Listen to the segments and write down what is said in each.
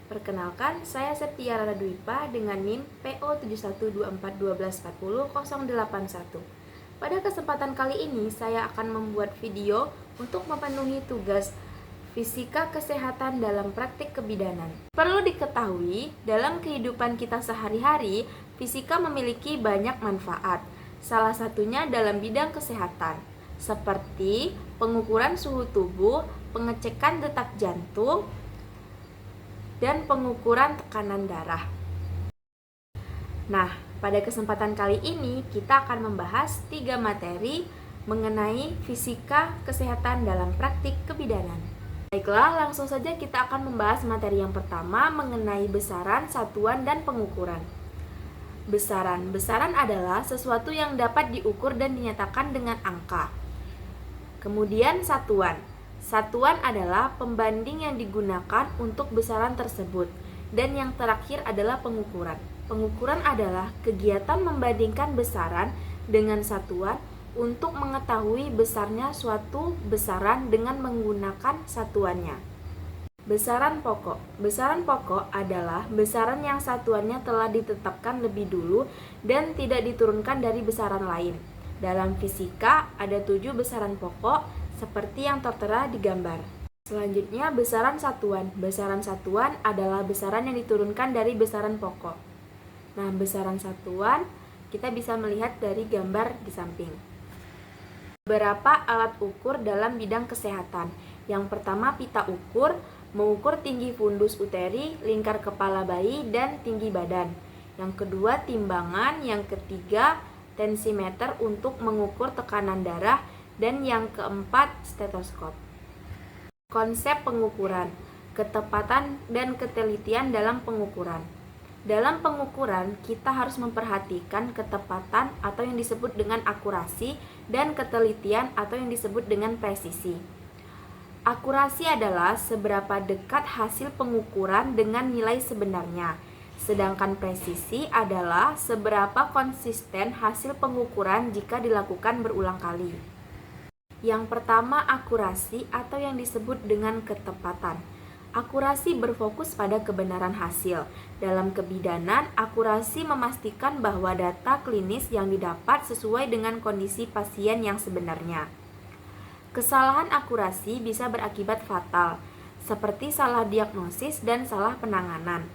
Perkenalkan, saya Septia Radwipa dengan NIM PO712412400881. Pada kesempatan kali ini, saya akan membuat video untuk memenuhi tugas Fisika Kesehatan dalam Praktik Kebidanan. Perlu diketahui, dalam kehidupan kita sehari-hari, fisika memiliki banyak manfaat. Salah satunya dalam bidang kesehatan, seperti pengukuran suhu tubuh, pengecekan detak jantung, dan pengukuran tekanan darah. Nah, pada kesempatan kali ini kita akan membahas 3 materi mengenai fisika kesehatan dalam praktik kebidanan. Baiklah, langsung saja kita akan membahas materi yang pertama mengenai besaran, satuan, dan pengukuran. Besaran adalah sesuatu yang dapat diukur dan dinyatakan dengan angka. Kemudian satuan adalah pembanding yang digunakan untuk besaran tersebut. Dan yang terakhir adalah pengukuran. Pengukuran adalah kegiatan membandingkan besaran dengan satuan untuk mengetahui besarnya suatu besaran dengan menggunakan satuannya. Besaran pokok adalah besaran yang satuannya telah ditetapkan lebih dulu dan tidak diturunkan dari besaran lain. Dalam fisika ada 7 besaran pokok seperti yang tertera di gambar. Selanjutnya besaran satuan. Besaran satuan adalah besaran yang diturunkan dari besaran pokok. Nah, besaran satuan kita bisa melihat dari gambar di samping. Beberapa alat ukur dalam bidang kesehatan. Yang pertama pita ukur, mengukur tinggi fundus uteri, lingkar kepala bayi, dan tinggi badan. Yang kedua timbangan, yang ketiga tensimeter untuk mengukur tekanan darah, dan yang keempat stetoskop. Konsep pengukuran, ketepatan dan ketelitian dalam pengukuran. Dalam pengukuran, kita harus memperhatikan ketepatan atau yang disebut dengan akurasi dan ketelitian atau yang disebut dengan presisi. Akurasi adalah seberapa dekat hasil pengukuran dengan nilai sebenarnya, sedangkan presisi adalah seberapa konsisten hasil pengukuran jika dilakukan berulang kali. Yang pertama, akurasi atau yang disebut dengan ketepatan. Akurasi berfokus pada kebenaran hasil. Dalam kebidanan, akurasi memastikan bahwa data klinis yang didapat sesuai dengan kondisi pasien yang sebenarnya. Kesalahan akurasi bisa berakibat fatal, seperti salah diagnosis dan salah penanganan.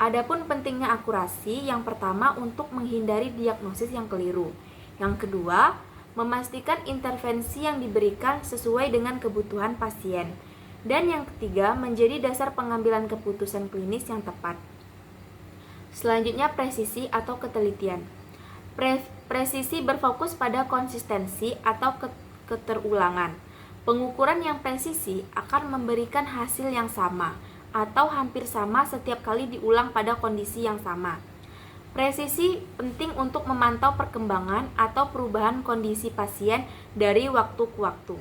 Adapun pentingnya akurasi, yang pertama untuk menghindari diagnosis yang keliru. Yang kedua, memastikan intervensi yang diberikan sesuai dengan kebutuhan pasien. Dan yang ketiga, menjadi dasar pengambilan keputusan klinis yang tepat. Selanjutnya, presisi atau ketelitian. Presisi berfokus pada konsistensi atau keterulangan. Pengukuran yang presisi akan memberikan hasil yang sama atau hampir sama setiap kali diulang pada kondisi yang sama. Presisi penting untuk memantau perkembangan atau perubahan kondisi pasien dari waktu ke waktu.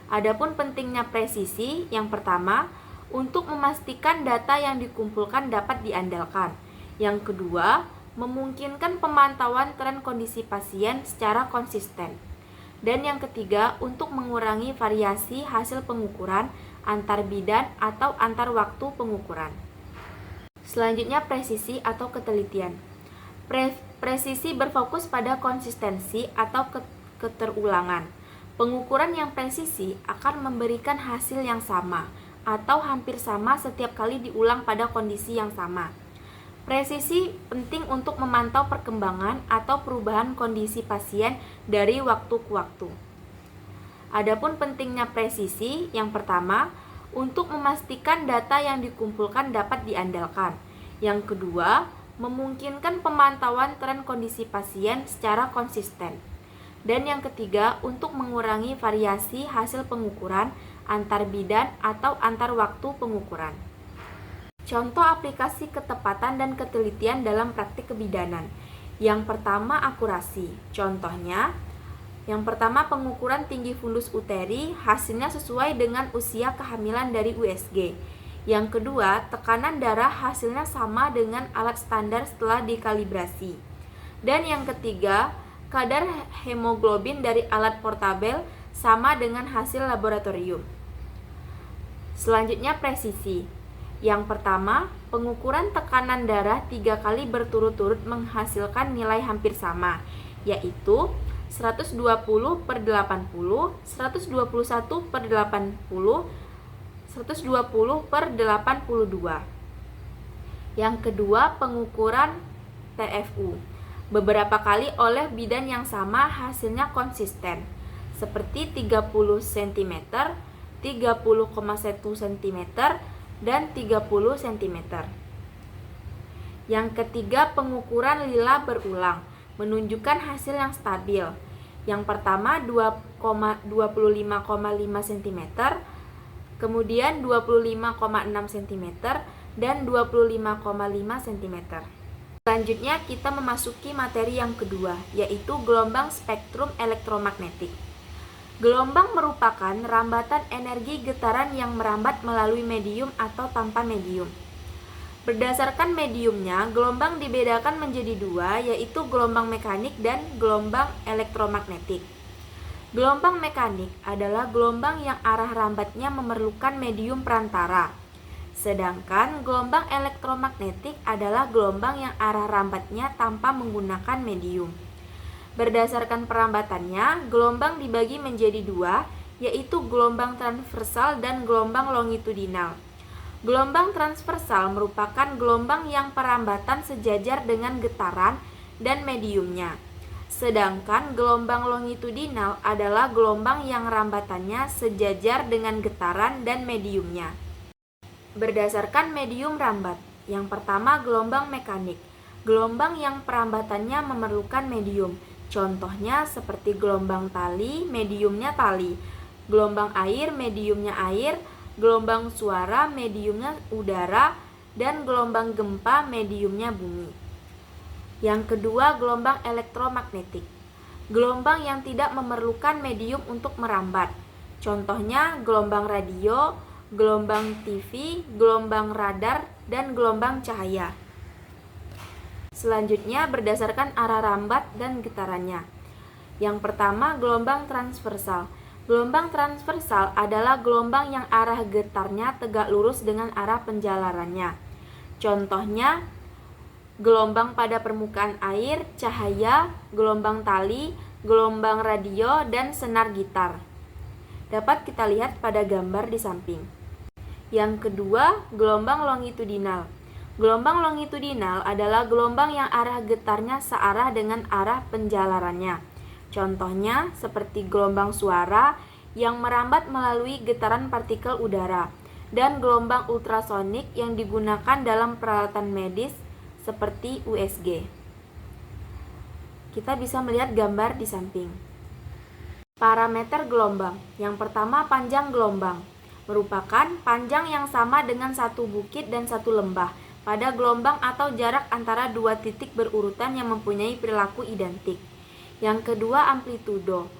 Adapun pentingnya presisi, yang pertama, untuk memastikan data yang dikumpulkan dapat diandalkan. Yang kedua, memungkinkan pemantauan tren kondisi pasien secara konsisten. Dan yang ketiga, untuk mengurangi variasi hasil pengukuran antar bidan atau antar waktu pengukuran. Selanjutnya, presisi atau ketelitian. Presisi berfokus pada konsistensi atau keterulangan. Pengukuran yang presisi akan memberikan hasil yang sama atau hampir sama setiap kali diulang pada kondisi yang sama. Presisi penting untuk memantau perkembangan atau perubahan kondisi pasien dari waktu ke waktu. Adapun pentingnya presisi, yang pertama, untuk memastikan data yang dikumpulkan dapat diandalkan. Yang kedua, memungkinkan pemantauan tren kondisi pasien secara konsisten. Dan yang ketiga, untuk mengurangi variasi hasil pengukuran antar bidan atau antar waktu pengukuran. Contoh aplikasi ketepatan dan ketelitian dalam praktik kebidanan. Yang pertama, akurasi. Contohnya, yang pertama pengukuran tinggi fundus uteri, hasilnya sesuai dengan usia kehamilan dari USG. Yang kedua, tekanan darah hasilnya sama dengan alat standar setelah dikalibrasi. Dan yang ketiga, kadar hemoglobin dari alat portabel sama dengan hasil laboratorium. Selanjutnya, presisi. Yang pertama, pengukuran tekanan darah 3 kali berturut-turut menghasilkan nilai hampir sama, yaitu 120/80, 121/80, 120/82. Yang kedua, pengukuran TFU. Beberapa kali oleh bidan yang sama hasilnya konsisten, seperti 30 cm, 30,1 cm, dan 30 cm. Yang ketiga, pengukuran lila berulang menunjukkan hasil yang stabil. Yang pertama 25,5 cm, kemudian 25,6 cm, dan 25,5 cm. Selanjutnya kita memasuki materi yang kedua, yaitu gelombang spektrum elektromagnetik. Gelombang merupakan rambatan energi getaran yang merambat melalui medium atau tanpa medium. Berdasarkan mediumnya, gelombang dibedakan menjadi dua, yaitu gelombang mekanik dan gelombang elektromagnetik. Gelombang mekanik adalah gelombang yang arah rambatnya memerlukan medium perantara. Sedangkan gelombang elektromagnetik adalah gelombang yang arah rambatnya tanpa menggunakan medium. Berdasarkan perambatannya, gelombang dibagi menjadi dua, yaitu gelombang transversal dan gelombang longitudinal. Gelombang transversal merupakan gelombang yang perambatan sejajar dengan getaran dan mediumnya. Sedangkan gelombang longitudinal adalah gelombang yang rambatannya sejajar dengan getaran dan mediumnya. Berdasarkan medium rambat, yang pertama gelombang mekanik, gelombang yang perambatannya memerlukan medium. Contohnya seperti gelombang tali, mediumnya tali, gelombang air, mediumnya air, gelombang suara, mediumnya udara, dan gelombang gempa, mediumnya bumi. Yang kedua, gelombang elektromagnetik, gelombang yang tidak memerlukan medium untuk merambat. Contohnya gelombang radio, gelombang TV, gelombang radar, dan gelombang cahaya. Selanjutnya berdasarkan arah rambat dan getarannya. Yang pertama, gelombang transversal. Gelombang transversal adalah gelombang yang arah getarnya tegak lurus dengan arah penjalarannya. Contohnya, gelombang pada permukaan air, cahaya, gelombang tali, gelombang radio, dan senar gitar. Dapat kita lihat pada gambar di samping. Yang kedua, gelombang longitudinal. Gelombang longitudinal adalah gelombang yang arah getarnya searah dengan arah penjalarannya. Contohnya seperti gelombang suara yang merambat melalui getaran partikel udara, dan gelombang ultrasonik yang digunakan dalam peralatan medis seperti USG. Kita bisa melihat gambar di samping. Parameter gelombang. Yang pertama, panjang gelombang. Merupakan panjang yang sama dengan satu bukit dan satu lembah pada gelombang atau jarak antara dua titik berurutan yang mempunyai perilaku identik. Yang kedua, amplitudo.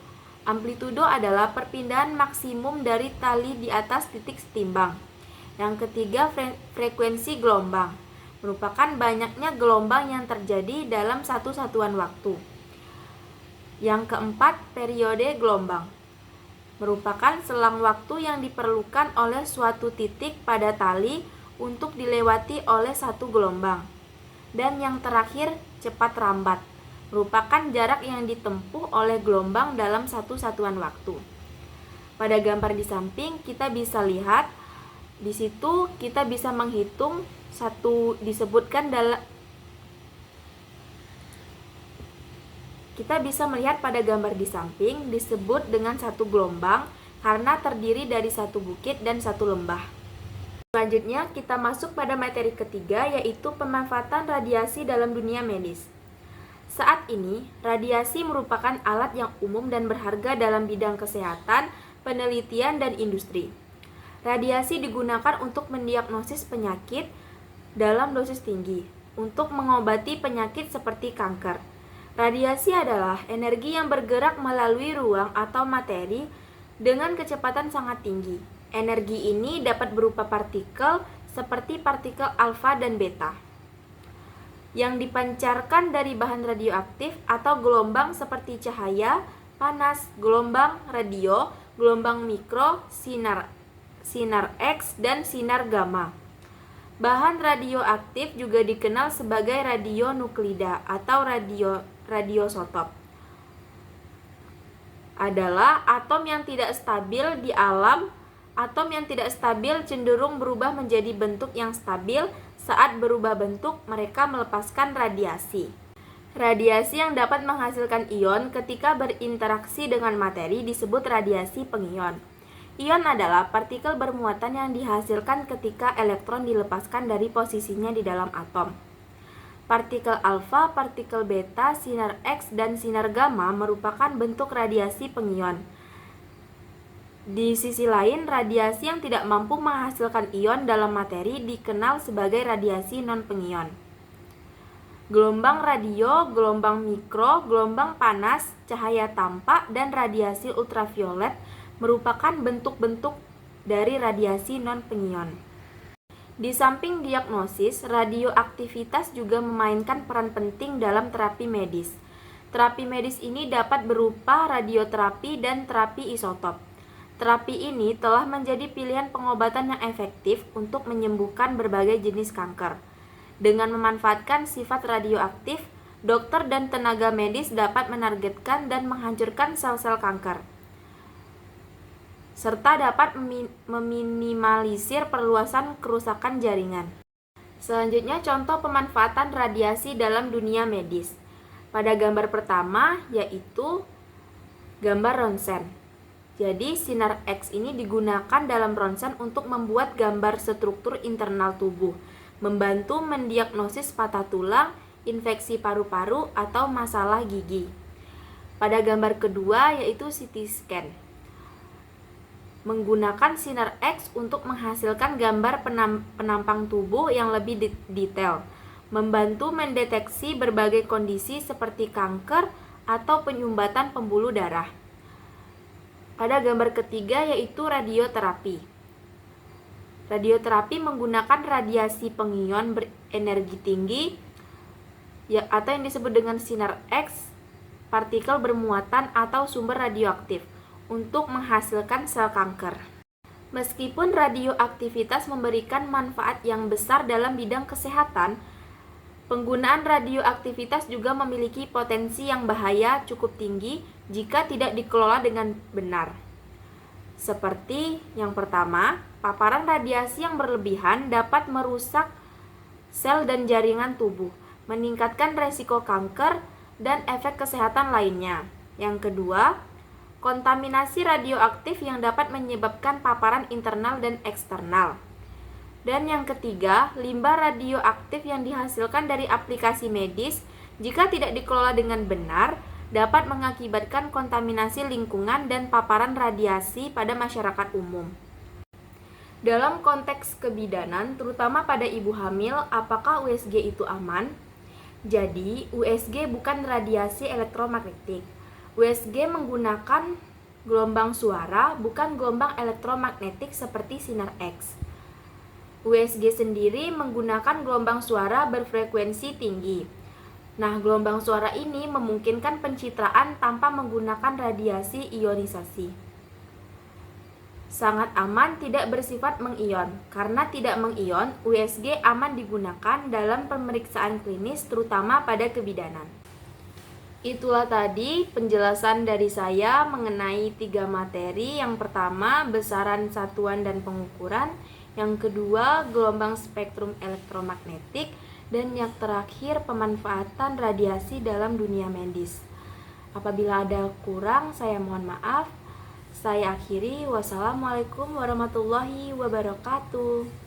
Amplitudo adalah perpindahan maksimum dari tali di atas titik setimbang. Yang ketiga, frekuensi gelombang. Merupakan banyaknya gelombang yang terjadi dalam satu satuan waktu. Yang keempat, periode gelombang. Merupakan selang waktu yang diperlukan oleh suatu titik pada tali untuk dilewati oleh satu gelombang. Dan yang terakhir, cepat rambat. Merupakan jarak yang ditempuh oleh gelombang dalam satu satuan waktu. Pada gambar di samping kita bisa lihat di situ kita bisa menghitung satu disebutkan dalam kita bisa melihat pada gambar di samping disebut dengan satu gelombang karena terdiri dari satu bukit dan satu lembah. Selanjutnya kita masuk pada materi ketiga, yaitu pemanfaatan radiasi dalam dunia medis. Saat ini, radiasi merupakan alat yang umum dan berharga dalam bidang kesehatan, penelitian, dan industri. Radiasi digunakan untuk mendiagnosis penyakit dalam dosis tinggi, untuk mengobati penyakit seperti kanker. Radiasi adalah energi yang bergerak melalui ruang atau materi dengan kecepatan sangat tinggi. Energi ini dapat berupa partikel seperti partikel alfa dan beta yang dipancarkan dari bahan radioaktif atau gelombang seperti cahaya, panas, gelombang radio, gelombang mikro, sinar X, dan sinar gamma. Bahan radioaktif juga dikenal sebagai radionuklida atau radiosotop. Adalah atom yang tidak stabil di alam. Atom yang tidak stabil cenderung berubah menjadi bentuk yang stabil. Saat berubah bentuk, mereka melepaskan radiasi. Radiasi yang dapat menghasilkan ion ketika berinteraksi dengan materi disebut radiasi pengion. Ion adalah partikel bermuatan yang dihasilkan ketika elektron dilepaskan dari posisinya di dalam atom. Partikel alfa, partikel beta, sinar X, dan sinar gamma merupakan bentuk radiasi pengion. Di sisi lain, radiasi yang tidak mampu menghasilkan ion dalam materi dikenal sebagai radiasi non-pengion. Gelombang radio, gelombang mikro, gelombang panas, cahaya tampak, dan radiasi ultraviolet merupakan bentuk-bentuk dari radiasi non-pengion. Di samping diagnosis, radioaktivitas juga memainkan peran penting dalam terapi medis. Terapi medis ini dapat berupa radioterapi dan terapi isotop. Terapi ini telah menjadi pilihan pengobatan yang efektif untuk menyembuhkan berbagai jenis kanker. Dengan memanfaatkan sifat radioaktif, dokter dan tenaga medis dapat menargetkan dan menghancurkan sel-sel kanker, serta dapat meminimalisir perluasan kerusakan jaringan. Selanjutnya, contoh pemanfaatan radiasi dalam dunia medis. Pada gambar pertama, yaitu gambar ronsen. Jadi, sinar X ini digunakan dalam ronsen untuk membuat gambar struktur internal tubuh, membantu mendiagnosis patah tulang, infeksi paru-paru, atau masalah gigi. Pada gambar kedua, yaitu CT scan, menggunakan sinar X untuk menghasilkan gambar penampang tubuh yang lebih detail, membantu mendeteksi berbagai kondisi seperti kanker atau penyumbatan pembuluh darah. Pada gambar ketiga yaitu radioterapi. Radioterapi menggunakan radiasi pengion berenergi tinggi atau yang disebut dengan sinar X, partikel bermuatan atau sumber radioaktif, untuk menghasilkan sel kanker. Meskipun radioaktivitas memberikan manfaat yang besar dalam bidang kesehatan, penggunaan radioaktivitas juga memiliki potensi yang bahaya cukup tinggi jika tidak dikelola dengan benar. Seperti yang pertama, paparan radiasi yang berlebihan dapat merusak sel dan jaringan tubuh, meningkatkan resiko kanker dan efek kesehatan lainnya. Yang kedua, kontaminasi radioaktif yang dapat menyebabkan paparan internal dan eksternal. Dan yang ketiga, limbah radioaktif yang dihasilkan dari aplikasi medis jika tidak dikelola dengan benar dapat mengakibatkan kontaminasi lingkungan dan paparan radiasi pada masyarakat umum. Dalam konteks kebidanan, terutama pada ibu hamil, apakah USG itu aman? Jadi, USG bukan radiasi elektromagnetik. USG menggunakan gelombang suara, bukan gelombang elektromagnetik seperti sinar X. USG sendiri menggunakan gelombang suara berfrekuensi tinggi. Nah, gelombang suara ini memungkinkan pencitraan tanpa menggunakan radiasi ionisasi. Sangat aman, tidak bersifat mengion. Karena tidak mengion, USG aman digunakan dalam pemeriksaan klinis terutama pada kebidanan. Itulah tadi penjelasan dari saya mengenai 3 materi. Yang pertama, besaran satuan dan pengukuran. Yang kedua, gelombang spektrum elektromagnetik. Dan yang terakhir, pemanfaatan radiasi dalam dunia medis. Apabila ada kurang, saya mohon maaf. Saya akhiri. Wassalamualaikum warahmatullahi wabarakatuh.